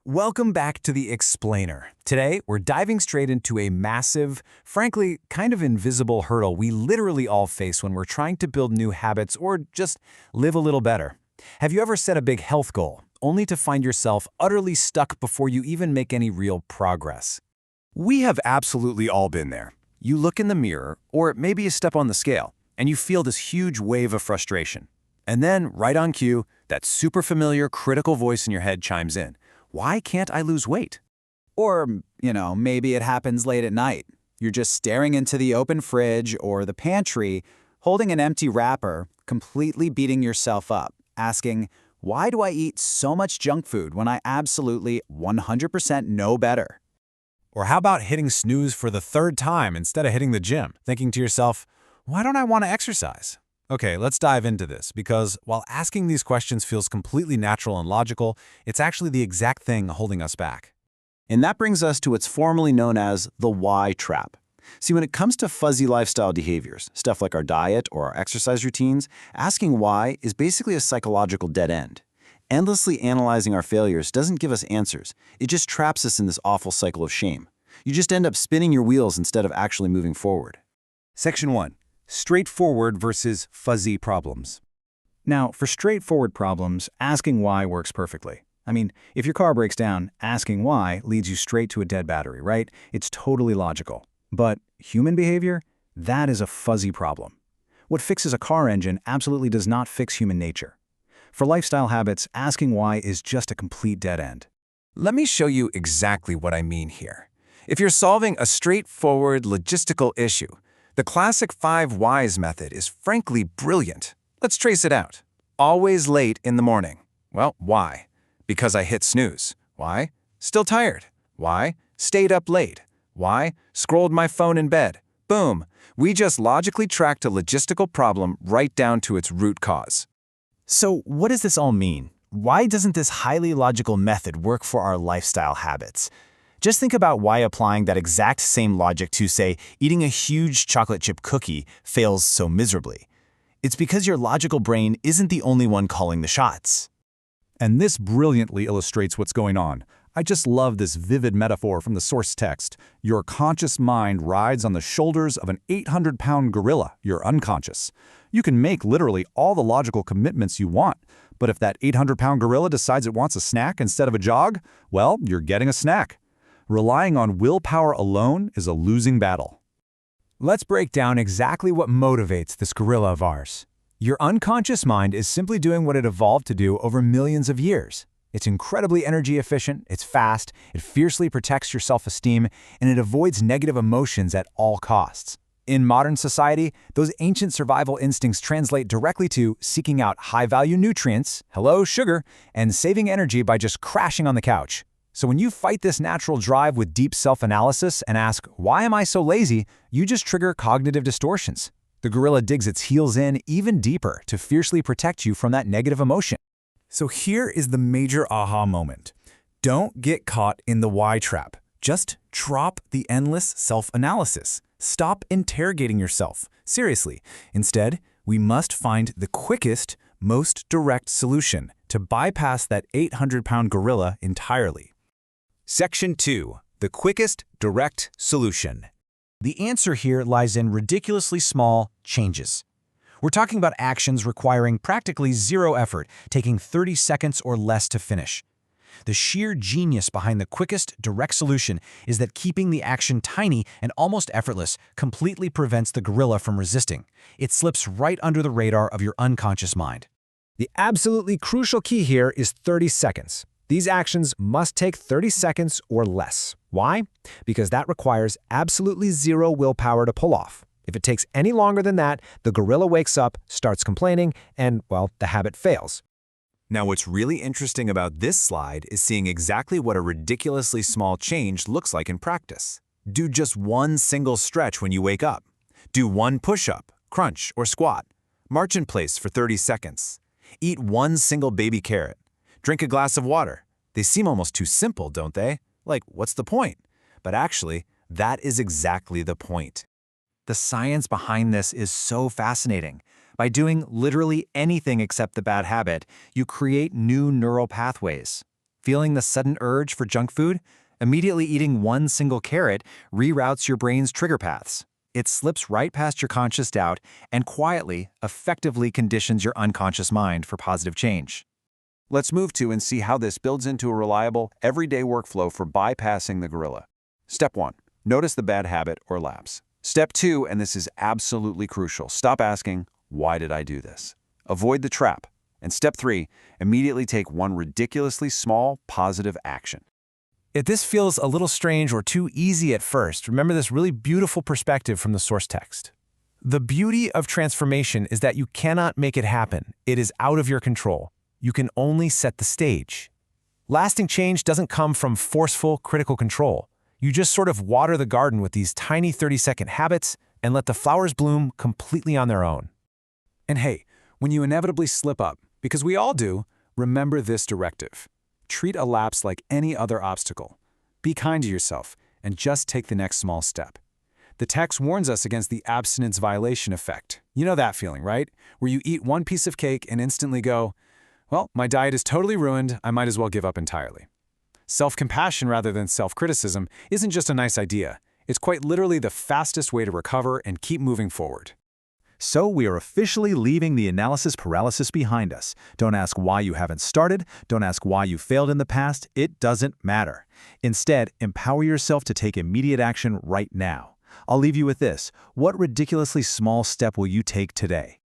Welcome back to The Explainer. Today, we're diving straight into a massive, frankly, kind of invisible hurdle we literally all face when we're trying to build new habits or just live a little better. Have you ever set a big health goal, only to find yourself utterly stuck before you even make any real progress? We have absolutely all been there. You look in the mirror, or maybe you step on the scale, and you feel this huge wave of frustration. And then, right on cue, that super familiar critical voice in your head chimes in. Why can't I lose weight? Or, maybe it happens late at night. You're just staring into the open fridge or the pantry, holding an empty wrapper, completely beating yourself up, asking, why do I eat so much junk food when I absolutely 100% know better? Or how about hitting snooze for the third time instead of hitting the gym, thinking to yourself, why don't I want to exercise? Okay, let's dive into this, because while asking these questions feels completely natural and logical, it's actually the exact thing holding us back. And that brings us to what's formally known as the why trap. See, when it comes to fuzzy lifestyle behaviors, stuff like our diet or our exercise routines, asking why is basically a psychological dead end. Endlessly analyzing our failures doesn't give us answers. It just traps us in this awful cycle of shame. You just end up spinning your wheels instead of actually moving forward. Section 1. Straightforward versus fuzzy problems. Now, for straightforward problems, asking why works perfectly. I mean, if your car breaks down, asking why leads you straight to a dead battery, right? It's totally logical. But human behavior? That is a fuzzy problem. What fixes a car engine absolutely does not fix human nature. For lifestyle habits, asking why is just a complete dead end. Let me show you exactly what I mean here. If you're solving a straightforward logistical issue, the classic 5 whys method is frankly brilliant. Let's trace it out. Always late in the morning. Well, why? Because I hit snooze. Why? Still tired. Why? Stayed up late. Why? Scrolled my phone in bed. Boom. We just logically tracked a logistical problem right down to its root cause. So what does this all mean? Why doesn't this highly logical method work for our lifestyle habits? Just think about why applying that exact same logic to, say, eating a huge chocolate chip cookie fails so miserably. It's because your logical brain isn't the only one calling the shots. And this brilliantly illustrates what's going on. I just love this vivid metaphor from the source text. Your conscious mind rides on the shoulders of an 800-pound gorilla, your unconscious. You can make literally all the logical commitments you want, but if that 800-pound gorilla decides it wants a snack instead of a jog, well, you're getting a snack. Relying on willpower alone is a losing battle. Let's break down exactly what motivates this gorilla of ours. Your unconscious mind is simply doing what it evolved to do over millions of years. It's incredibly energy efficient, it's fast, it fiercely protects your self-esteem, and it avoids negative emotions at all costs. In modern society, those ancient survival instincts translate directly to seeking out high-value nutrients, hello, sugar, and saving energy by just crashing on the couch. So when you fight this natural drive with deep self-analysis and ask, why am I so lazy, you just trigger cognitive distortions. The gorilla digs its heels in even deeper to fiercely protect you from that negative emotion. So here is the major aha moment. Don't get caught in the why trap. Just drop the endless self-analysis. Stop interrogating yourself. Seriously. Instead, we must find the quickest, most direct solution to bypass that 800-pound gorilla entirely. Section 2. The quickest, direct solution. The answer here lies in ridiculously small changes. We're talking about actions requiring practically zero effort, taking 30 seconds or less to finish. The sheer genius behind the quickest, direct solution is that keeping the action tiny and almost effortless completely prevents the gorilla from resisting. It slips right under the radar of your unconscious mind. The absolutely crucial key here is 30 seconds. These actions must take 30 seconds or less. Why? Because that requires absolutely zero willpower to pull off. If it takes any longer than that, the gorilla wakes up, starts complaining, and, well, the habit fails. Now, what's really interesting about this slide is seeing exactly what a ridiculously small change looks like in practice. Do just one single stretch when you wake up. Do one push-up, crunch, or squat. March in place for 30 seconds. Eat one single baby carrot. Drink a glass of water. They seem almost too simple, don't they? Like, what's the point? But actually, that is exactly the point. The science behind this is so fascinating. By doing literally anything except the bad habit, you create new neural pathways. Feeling the sudden urge for junk food? Immediately eating one single carrot reroutes your brain's trigger paths. It slips right past your conscious doubt and quietly, effectively conditions your unconscious mind for positive change. Let's move to and see how this builds into a reliable, everyday workflow for bypassing the gorilla. Step 1. Notice the bad habit or lapse. Step 2, and this is absolutely crucial, stop asking, why did I do this? Avoid the trap. And step 3, immediately take one ridiculously small, positive action. If this feels a little strange or too easy at first, remember this really beautiful perspective from the source text. The beauty of transformation is that you cannot make it happen. It is out of your control. You can only set the stage. Lasting change doesn't come from forceful, critical control. You just sort of water the garden with these tiny 30-second habits and let the flowers bloom completely on their own. And hey, when you inevitably slip up, because we all do, remember this directive. Treat a lapse like any other obstacle. Be kind to yourself and just take the next small step. The text warns us against the abstinence violation effect. You know that feeling, right? Where you eat one piece of cake and instantly go, well, my diet is totally ruined, I might as well give up entirely. Self-compassion rather than self-criticism isn't just a nice idea. It's quite literally the fastest way to recover and keep moving forward. So we are officially leaving the analysis paralysis behind us. Don't ask why you haven't started. Don't ask why you failed in the past. It doesn't matter. Instead, empower yourself to take immediate action right now. I'll leave you with this. What ridiculously small step will you take today?